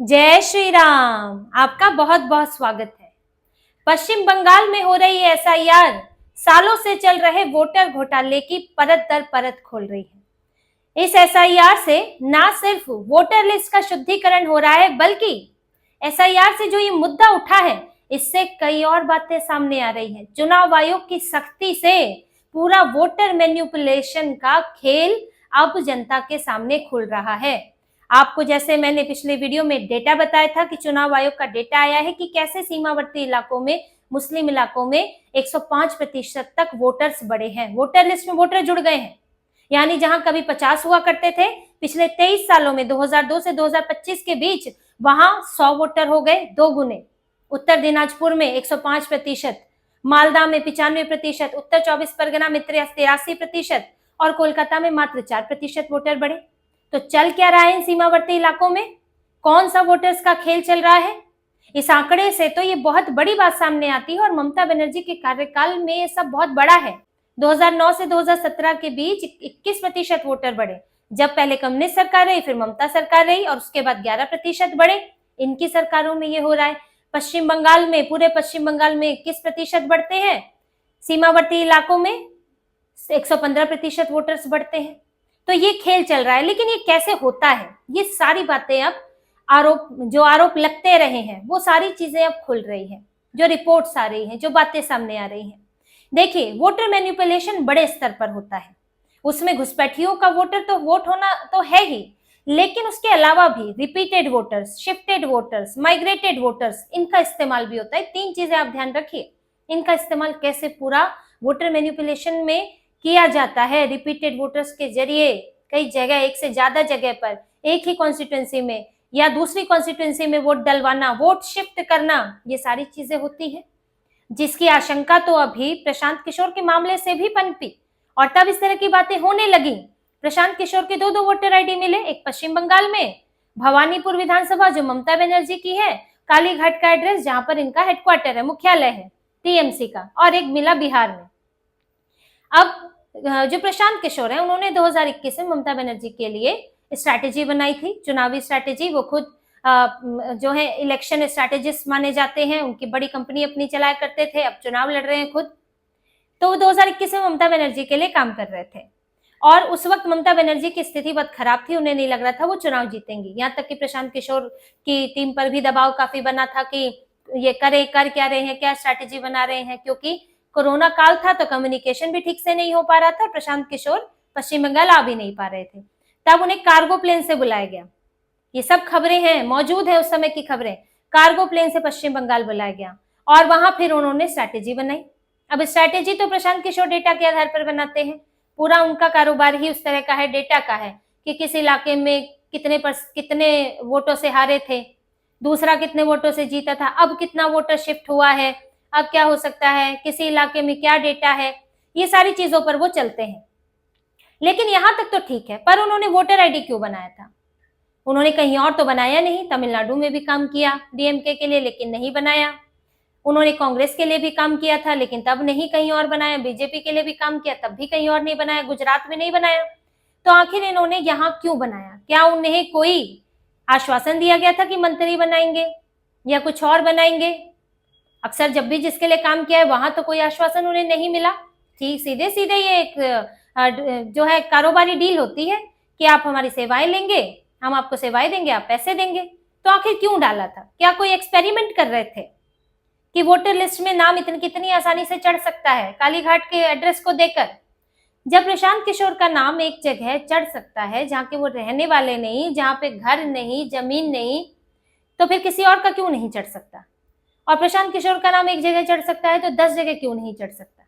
जय श्री राम। आपका बहुत बहुत स्वागत है। पश्चिम बंगाल में हो रही एसआईआर सालों से चल रहे वोटर घोटाले की परत दर परत खोल रही है। इस एसआईआर से ना सिर्फ वोटर लिस्ट का शुद्धिकरण हो रहा है, बल्कि एसआईआर से जो ये मुद्दा उठा है, इससे कई और बातें सामने आ रही हैं। चुनाव आयोग की सख्ती से पूरा वोटर मैनिपुलेशन का खेल अब जनता के सामने खुल रहा है। आपको जैसे मैंने पिछले वीडियो में डेटा बताया था कि चुनाव आयोग का डेटा आया है कि कैसे सीमावर्ती इलाकों में, मुस्लिम इलाकों में 105% तक वोटर्स बढ़े हैं, वोटर लिस्ट में वोटर जुड़ गए हैं। यानी जहां कभी 50 हुआ करते थे, पिछले 23 सालों में 2002 से 2025 के बीच वहां 100 वोटर हो गए, 2 गुने। उत्तर दिनाजपुर में 105%, मालदा में 95%, उत्तर 24 परगना में 83% और कोलकाता में मात्र 4% वोटर बढ़े। तो चल क्या रहा है इन सीमावर्ती इलाकों में? कौन सा वोटर्स का खेल चल रहा है? इस आंकड़े से तो ये बहुत बड़ी बात सामने आती है और ममता बनर्जी के कार्यकाल में ये सब बहुत बड़ा है। 2009 से 2017 के बीच 21% वोटर बढ़े। जब पहले कम्युनिस्ट सरकार रही, फिर ममता सरकार रही और उसके बाद 11% बढ़े। इनकी सरकारों में ये हो रहा है। पश्चिम बंगाल में, पूरे पश्चिम बंगाल में 21% बढ़ते हैं, सीमावर्ती इलाकों में 115% वोटर्स बढ़ते हैं। तो ये खेल चल रहा है। लेकिन ये कैसे होता है? ये सारी बातें अब आरोप लगते रहे हैं, वो सारी चीजें अब खुल रही हैं, जो रिपोर्ट्स आ रही हैं, जो बातें सामने आ रही हैं। देखिए, वोटर मैनिपुलेशन बड़े स्तर पर होता है। उसमें घुसपैठियों का वोट होना तो है ही, लेकिन उसके अलावा भी repeated voters, shifted voters, migrated voters, इनका इस्तेमाल भी होता है। 3 चीजें आप ध्यान रखिए। इनका इस्तेमाल कैसे पूरा वोटर मैनिपुलेशन में किया जाता है, रिपीटेड वोटर्स के जरिए कई जगह, एक से ज्यादा जगह पर एक ही कॉन्स्टिट्यूंसी में या दूसरी कॉन्स्टिट्यूंसी में वोट डलवाना, वोट शिफ्ट करना, ये सारी चीजें होती हैं, जिसकी आशंका तो अभी प्रशांत किशोर के मामले से भी पनपी और तब इस तरह की बातें होने लगी। प्रशांत किशोर के 2 वोटर आईडी मिले, एक पश्चिम बंगाल में भवानीपुर विधानसभा जो ममता बनर्जी की है, कालीघाट का एड्रेस जहां पर इनका हेडक्वार्टर है, मुख्यालय है टीएमसी का, और एक मिला बिहार में। अब जो प्रशांत किशोर है, उन्होंने 2021 में ममता बनर्जी के लिए स्ट्रैटेजी बनाई थी, चुनावी स्ट्रैटेजी। वो खुद जो है इलेक्शन स्ट्रैटेजिस्ट माने जाते हैं, उनकी बड़ी कंपनी अपनी चलाया करते थे, अब चुनाव लड़ रहे हैं खुद। तो वो 2021 में ममता बनर्जी के लिए काम कर रहे थे और उस वक्त ममता बनर्जी की स्थिति बहुत खराब थी, उन्हें नहीं लग रहा था वो चुनाव जीतेंगी। यहाँ तक कि प्रशांत किशोर की टीम पर भी दबाव काफी बना था कि ये कर क्या रहे हैं, क्या स्ट्रैटेजी बना रहे हैं, क्योंकि कोरोना काल था तो कम्युनिकेशन भी ठीक से नहीं हो पा रहा था। प्रशांत किशोर पश्चिम बंगाल आ भी नहीं पा रहे थे। तब उन्हें कार्गो प्लेन से बुलाया गया। ये सब खबरें हैं, मौजूद है उस समय की खबरें। कार्गो प्लेन से पश्चिम बंगाल बुलाया गया और वहां फिर उन्होंने स्ट्रैटेजी बनाई। अब स्ट्रैटेजी तो प्रशांत किशोर डेटा के आधार पर बनाते हैं। पूरा उनका कारोबार ही उस तरह का है, डेटा का है कि किस इलाके में कितने वोटों से हारे थे, दूसरा कितने वोटों से जीता था, अब कितना वोटर शिफ्ट हुआ है, अब क्या हो सकता है, किसी इलाके में क्या डेटा है, ये सारी चीजों पर वो चलते हैं। लेकिन यहां तक तो ठीक है, पर उन्होंने वोटर आईडी क्यों बनाया था? उन्होंने कहीं और तो बनाया नहीं। तमिलनाडु में भी काम किया डीएमके के लिए, लेकिन नहीं बनाया। उन्होंने कांग्रेस के लिए भी काम किया था, लेकिन तब नहीं कहीं और बनाया। बीजेपी के लिए भी काम किया, तब भी कहीं और नहीं बनाया। गुजरात में नहीं बनाया। तो आखिर इन्होंने यहाँ क्यों बनाया? क्या उन्हें कोई आश्वासन दिया गया था कि मंत्री बनाएंगे या कुछ और बनाएंगे? अक्सर जब भी जिसके लिए काम किया है वहां तो कोई आश्वासन उन्हें नहीं मिला। ठीक सीधे सीधे ये एक जो है कारोबारी डील होती है कि आप हमारी सेवाएं लेंगे, हम आपको सेवाएं देंगे, आप पैसे देंगे। तो आखिर क्यों डाला था? क्या कोई एक्सपेरिमेंट कर रहे थे कि वोटर लिस्ट में नाम कितनी आसानी से चढ़ सकता है कालीघाट के एड्रेस को देकर? जब प्रशांत किशोर का नाम एक जगह चढ़ सकता है जहां के वो रहने वाले नहीं, जहां पे घर नहीं, जमीन नहीं, तो फिर किसी और का क्यों नहीं चढ़ सकता? और प्रशांत किशोर का नाम एक जगह चढ़ सकता है तो 10 जगह क्यों नहीं चढ़ सकता?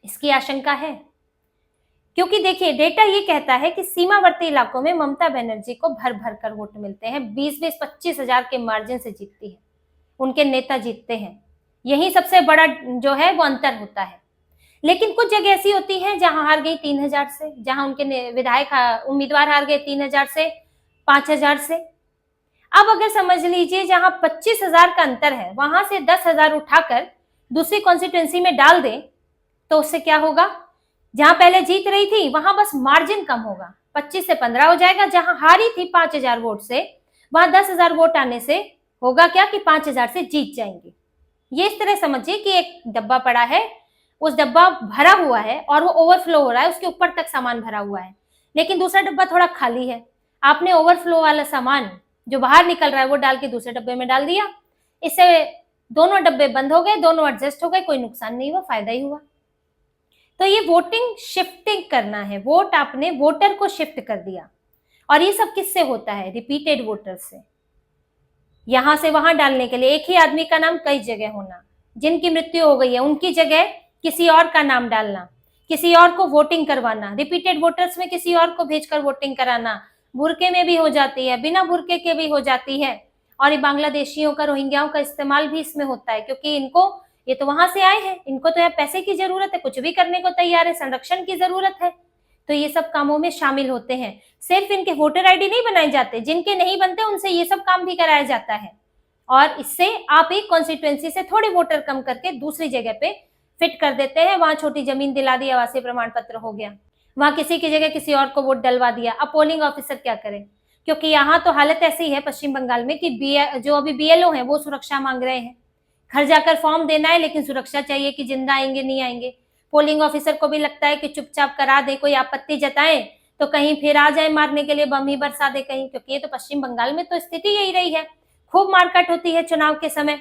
इसकी आशंका है। क्योंकि देखिए, डेटा ये कहता है कि सीमावर्ती इलाकों में ममता बनर्जी को भर भर कर वोट मिलते हैं, 20-20, 25 हजार के मार्जिन से जीतती है, उनके नेता जीतते हैं। यही सबसे बड़ा जो है वो अंतर होता है। लेकिन कुछ जगह ऐसी होती है जहां हार गई 3000 से, जहां उनके विधायक उम्मीदवार हार गए 3000 से, 5000 से। अब अगर समझ लीजिए जहां 25,000 का अंतर है, वहां से 10,000 उठाकर दूसरी कॉन्स्टिट्यूंसी में डाल दें तो उससे क्या होगा? जहां पहले जीत रही थी वहां बस मार्जिन कम होगा, 25 से 15 हो जाएगा। जहां हारी थी 5,000 वोट से, वहां 10,000 वोट आने से होगा क्या कि 5,000 से जीत जाएंगे। ये इस तरह समझिए कि एक डब्बा पड़ा है, उस डब्बा भरा हुआ है और वो ओवरफ्लो हो रहा है, उसके ऊपर तक सामान भरा हुआ है, लेकिन दूसरा डब्बा थोड़ा खाली है। आपने ओवरफ्लो वाला सामान जो बाहर निकल रहा है वो डाल के दूसरे डब्बे में डाल दिया, इससे दोनों डब्बे बंद हो गए, दोनों एडजस्ट हो गए, कोई नुकसान नहीं हुआ, फायदा ही हुआ। तो ये वोटिंग शिफ्टिंग करना है, वोट आपने वोटर को शिफ्ट कर दिया। और ये सब किससे होता है? रिपीटेड वोटर से। यहां से वहां डालने के लिए एक ही आदमी का नाम कई जगह होना, जिनकी मृत्यु हो गई है उनकी जगह किसी और का नाम डालना, किसी और को वोटिंग करवाना, रिपीटेड वोटर्स में किसी और को भेजकर वोटिंग कराना, बुरके में भी हो जाती है, बिना बुरके के भी हो जाती है। और ये बांग्लादेशियों का, रोहिंग्याओं का इस्तेमाल भी इसमें होता है, क्योंकि इनको, ये तो वहां से आए हैं, इनको तो यहाँ पैसे की जरूरत है, कुछ भी करने को तैयार है, संरक्षण की जरूरत है, तो ये सब कामों में शामिल होते हैं। सिर्फ इनके वोटर आईडी नहीं बनाए जाते, जिनके नहीं बनते उनसे ये सब काम भी कराया जाता है। और इससे आप एक कॉन्स्टिट्यूएंसी से थोड़े वोटर कम करके दूसरी जगह पे फिट कर देते हैं। वहां छोटी जमीन दिला दी, आवासीय प्रमाण पत्र हो गया, वहां किसी की जगह किसी और को वोट डलवा दिया। अब पोलिंग ऑफिसर क्या करे? क्योंकि यहाँ तो हालत ऐसी है पश्चिम बंगाल में कि जो अभी बीएलओ हैं वो सुरक्षा मांग रहे हैं, घर जाकर फॉर्म देना है, लेकिन सुरक्षा चाहिए कि जिंदा आएंगे नहीं आएंगे। पोलिंग ऑफिसर को भी लगता है कि चुपचाप करा दे, कोई आपत्ति जताए तो कहीं फिर आ जाए मारने के लिए, बम ही बरसा दे कहीं, क्योंकि ये तो पश्चिम बंगाल में तो स्थिति यही रही है। खूब मारकाट होती है चुनाव के समय।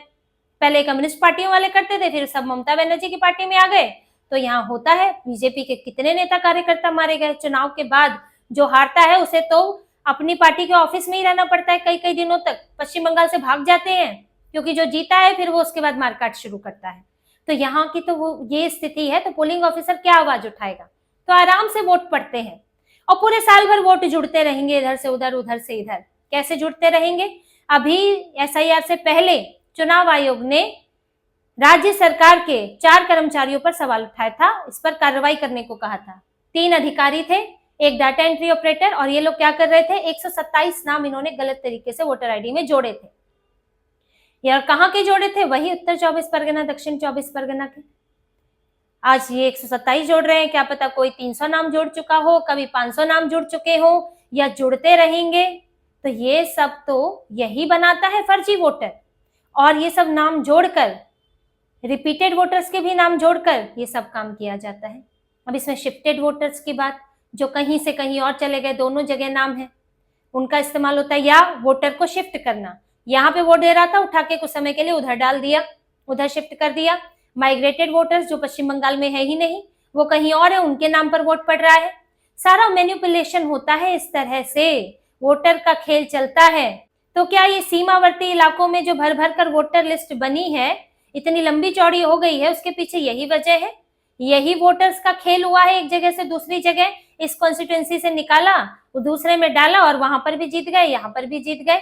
पहले कम्युनिस्ट पार्टियों वाले करते थे, फिर सब ममता बनर्जी की पार्टी में आ गए, तो यहाँ होता है। बीजेपी के कितने नेता कार्यकर्ता मारे गए चुनाव के बाद। जो हारता है उसे तो अपनी पार्टी के ऑफिस में ही रहना पड़ता है, कई कई दिनों तक पश्चिम बंगाल से भाग जाते हैं, क्योंकि जो जीता है फिर वो उसके बाद मारकाट शुरू करता है। तो यहाँ की तो वो ये स्थिति है। तो पोलिंग ऑफिसर क्या आवाज उठाएगा? तो आराम से वोट पड़ते हैं और पूरे साल भर वोट जुड़ते रहेंगे, इधर से उधर, उधर से इधर। कैसे जुड़ते रहेंगे? अभी एसआईआर से पहले चुनाव आयोग ने राज्य सरकार के 4 कर्मचारियों पर सवाल उठाया था, इस पर कार्रवाई करने को कहा था। 3 अधिकारी थे, एक डाटा एंट्री ऑपरेटर, और ये लोग क्या कर रहे थे? 127 नाम इन्होंने गलत तरीके से वोटर आईडी में जोड़े थे। यार कहाँ के जोड़े थे? वही उत्तर 24 परगना, दक्षिण 24 परगना के। आज ये 127 जोड़ रहे हैं, क्या पता कोई 300 नाम जोड़ चुका हो, कभी 500 नाम जुड़ चुके हो या जुड़ते रहेंगे। तो ये सब तो यही बनाता है फर्जी वोटर। और ये सब नाम जोड़कर, रिपीटेड वोटर्स के भी नाम जोड़कर ये सब काम किया जाता है। अब इसमें शिफ्टेड वोटर्स की बात, जो कहीं से कहीं और चले गए, दोनों जगह नाम है, उनका इस्तेमाल होता है। या वोटर को शिफ्ट करना, यहाँ पे वोट दे रहा था, उठा के कुछ समय के लिए उधर डाल दिया, उधर शिफ्ट कर दिया। माइग्रेटेड वोटर्स जो पश्चिम बंगाल में है ही नहीं, वो कहीं और है, उनके नाम पर वोट पड़ रहा है। सारा मैनिपुलेशन होता है, इस तरह से वोटर का खेल चलता है। तो क्या ये सीमावर्ती इलाकों में जो भर भर कर वोटर लिस्ट बनी है, इतनी लंबी चौड़ी हो गई है, उसके पीछे यही वजह है? यही वोटर्स का खेल हुआ है, एक जगह से दूसरी जगह, इस कॉन्स्टिट्यूएंसी से निकाला, वो दूसरे में डाला और वहां पर भी जीत गए, यहाँ पर भी जीत गए।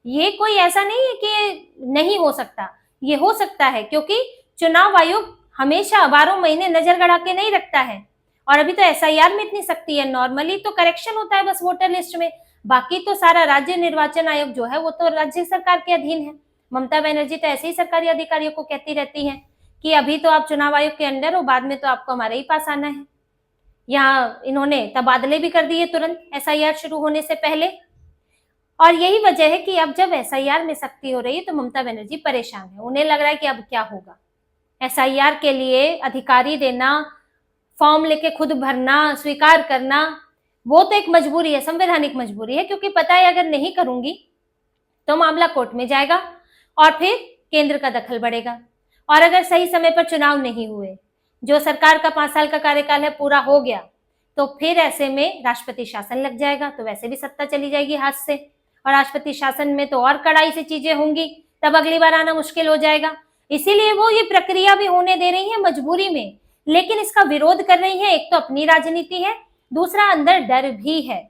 ये कोई ऐसा नहीं है कि नहीं हो सकता, ये हो सकता है, क्योंकि चुनाव आयोग हमेशा 12 महीने नजर गड़ा के नहीं रखता है। और अभी तो एसआईआर में इतनी सख्ती है, नॉर्मली तो करेक्शन होता है बस वोटर लिस्ट में, बाकी तो सारा राज्य निर्वाचन आयोग जो है वो तो राज्य सरकार के अधीन है। ममता बनर्जी तो ऐसे ही सरकारी अधिकारियों को कहती रहती हैं कि अभी तो आप चुनाव आयोग के अंडर हो, बाद में तो आपको हमारे ही पास आना है। यहाँ इन्होंने तबादले भी कर दिए तुरंत एसआईआर शुरू होने से पहले। और यही वजह है कि अब जब एसआईआर में सख्ती हो रही है तो ममता बनर्जी परेशान है, उन्हें लग रहा है कि अब क्या होगा। एसआईआर के लिए अधिकारी देना, फॉर्म लेके खुद भरना, स्वीकार करना, वो तो एक मजबूरी है, संवैधानिक मजबूरी है, क्योंकि पता है अगर नहीं करूंगी तो मामला कोर्ट में जाएगा और फिर केंद्र का दखल बढ़ेगा। और अगर सही समय पर चुनाव नहीं हुए, जो सरकार का 5 साल का कार्यकाल है पूरा हो गया, तो फिर ऐसे में राष्ट्रपति शासन लग जाएगा, तो वैसे भी सत्ता चली जाएगी हाथ से, और राष्ट्रपति शासन में तो और कड़ाई से चीजें होंगी, तब अगली बार आना मुश्किल हो जाएगा। इसीलिए वो ये प्रक्रिया भी होने दे रही है मजबूरी में, लेकिन इसका विरोध कर रही है। एक तो अपनी राजनीति है, दूसरा अंदर डर भी है।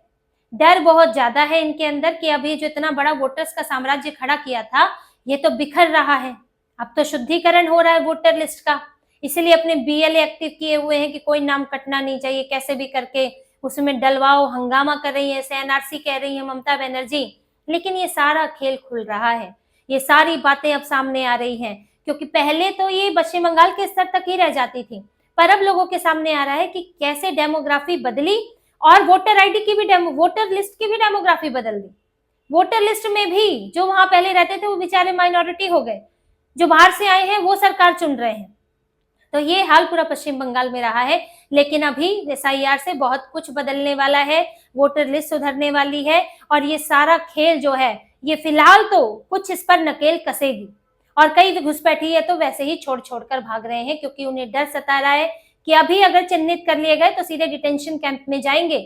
डर बहुत ज्यादा है इनके अंदर कि अभी जो इतना बड़ा वोटर्स का साम्राज्य खड़ा किया था, ये तो बिखर रहा है। अब तो शुद्धिकरण हो रहा है वोटर लिस्ट का, इसीलिए अपने बीएलए एक्टिव किए हुए हैं कि कोई नाम कटना नहीं चाहिए, कैसे भी करके उसमें डलवाओ। हंगामा कर रही है, एनआरसी कह रही है ममता बनर्जी, लेकिन ये सारा खेल खुल रहा है, ये सारी बातें अब सामने आ रही हैं। क्योंकि पहले तो ये पश्चिम बंगाल के स्तर तक ही रह जाती थी, पर अब लोगों के सामने आ रहा है कि कैसे डेमोग्राफी बदली और वोटर आईडी की भी, वोटर लिस्ट की भी डेमोग्राफी बदल दी। वोटर लिस्ट में भी जो वहां पहले रहते थे वो बेचारे माइनॉरिटी हो गए, जो बाहर से आए हैं वो सरकार चुन रहे हैं। तो ये हाल पूरा पश्चिम बंगाल में रहा है। लेकिन अभी एसआईआर से बहुत कुछ बदलने वाला है, वोटर लिस्ट सुधरने वाली है, और ये सारा खेल जो है ये फिलहाल तो कुछ इस पर नकेल कसेगी। और कई घुसपैठी है तो वैसे ही छोड़ छोड़कर भाग रहे हैं, क्योंकि उन्हें डर सता रहा है कि अभी अगर चिन्हित कर लिए गए तो सीधे डिटेंशन कैंप में जाएंगे।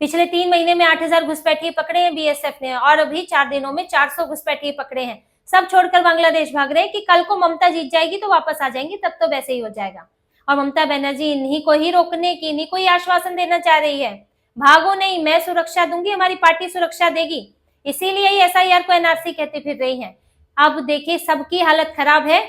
पिछले 3 महीने में 8,000 घुसपैठिए पकड़े हैं बीएसएफ ने, और अभी 4 दिनों में 400 घुसपैठिए पकड़े हैं। सब छोड़कर बांग्लादेश भाग रहे हैं कि कल को ममता जीत जाएगी तो वापस आ जाएंगी, तब तो वैसे ही हो जाएगा। और ममता बनर्जी इन्हीं को ही रोकने की, इन्हीं को ही आश्वासन देना चाह रही है, भागो नहीं, मैं सुरक्षा दूंगी, हमारी पार्टी सुरक्षा देगी। इसीलिए ही एसआईआर को एनआरसी कहते फिर रही है। अब देखिए सबकी हालत खराब है,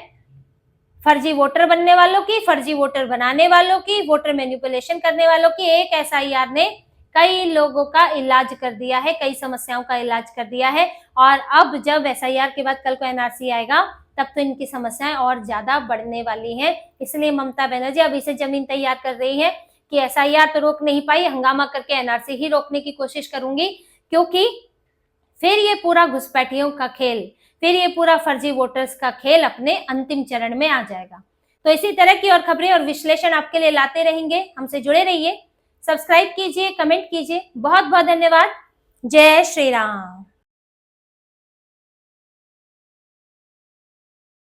फर्जी वोटर बनने वालों की, फर्जी वोटर बनाने वालों की, वोटर मैनिपुलेशन करने वालों की। एक एसआईआर ने कई लोगों का इलाज कर दिया है, कई समस्याओं का इलाज कर दिया है। और अब जब एसआईआर के बाद कल को एनआरसी आएगा तब तो इनकी समस्याएं और ज्यादा बढ़ने वाली हैं। इसलिए ममता बनर्जी अभी से जमीन तैयार कर रही है कि एसआईआर तो रोक नहीं पाई, हंगामा करके एनआरसी ही रोकने की कोशिश करूंगी, क्योंकि फिर ये पूरा घुसपैठियों का खेल, फिर ये पूरा फर्जी वोटर्स का खेल अपने अंतिम चरण में आ जाएगा। तो इसी तरह की और खबरें और विश्लेषण आपके लिए लाते रहेंगे, हमसे जुड़े रहिए, सब्सक्राइब कीजिए, कमेंट कीजिए। बहुत बहुत धन्यवाद। जय श्री राम।